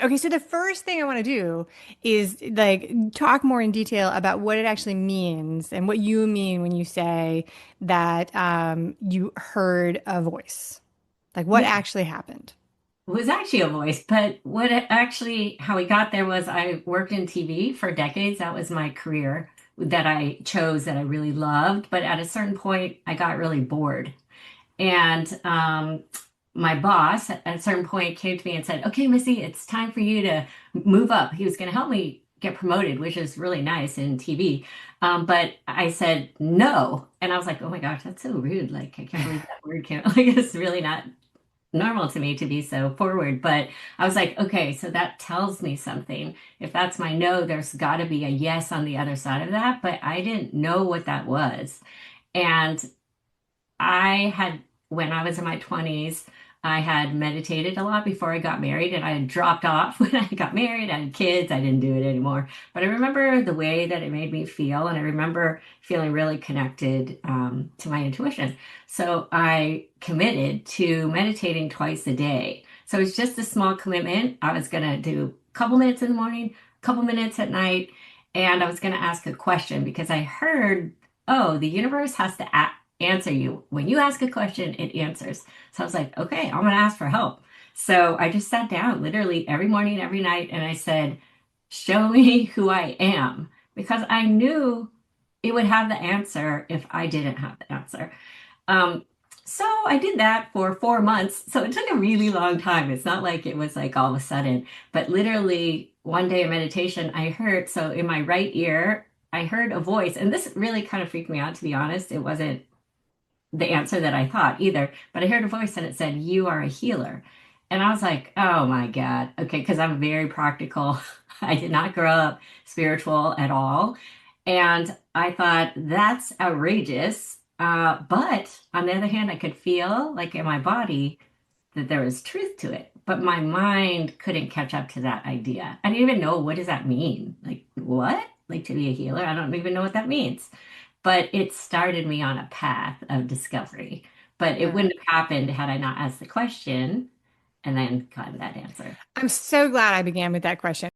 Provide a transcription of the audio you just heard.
Okay, so the first thing I want to do is like talk more in detail about what it actually means and what you mean when you say that you heard a voice. Like what Yeah, actually happened. it was actually a voice, but how we got there was I worked in TV for decades. That was my career that I chose that I really loved. But at a certain point, I got really bored. And my boss at a certain point came to me and said, "Okay, Missy, it's time for you to move up." He was going to help me get promoted, which is really nice in TV. But I said no. And I was like, oh my gosh, that's so rude. Like, I can't believe that word came, like, it's really not normal to me to be so forward. But I was like, okay, so that tells me something. If that's my no, there's got to be a yes on the other side of that. But I didn't know what that was. And I had, when I was in my 20s, I had meditated a lot before I got married, and I had dropped off when I got married. I had kids, I didn't do it anymore. But I remember the way that it made me feel, and I remember feeling really connected to my intuition. So I committed to meditating twice a day. So it's just a small commitment. I was going to do a couple minutes in the morning, a couple minutes at night, and I was going to ask a question because I heard, oh, the universe has to answer you. When you ask a question, it answers. So I was like, okay, I'm going to ask for help. So I just sat down literally every morning, every night, and I said, show me who I am. Because I knew it would have the answer if I didn't have the answer. Um, so I did that for 4 months. So it took a really long time. It's not like it was like all of a sudden, but literally one day in meditation, I heard, so in my right ear, I heard a voice, and this really kind of freaked me out, to be honest. It wasn't the answer that I thought either. But I heard a voice and it said, "You are a healer." And I was like, oh my God. Okay, because I'm very practical. I did not grow up spiritual at all. And I thought, that's outrageous. But on the other hand, I could feel like in my body that there was truth to it. But my mind couldn't catch up to that idea. I didn't even know, what does that mean? Like, what? Like, to be a healer? I don't even know what that means. But it started me on a path of discovery. But it Yeah. wouldn't have happened had I not asked the question and then gotten that answer. I'm so glad I began with that question.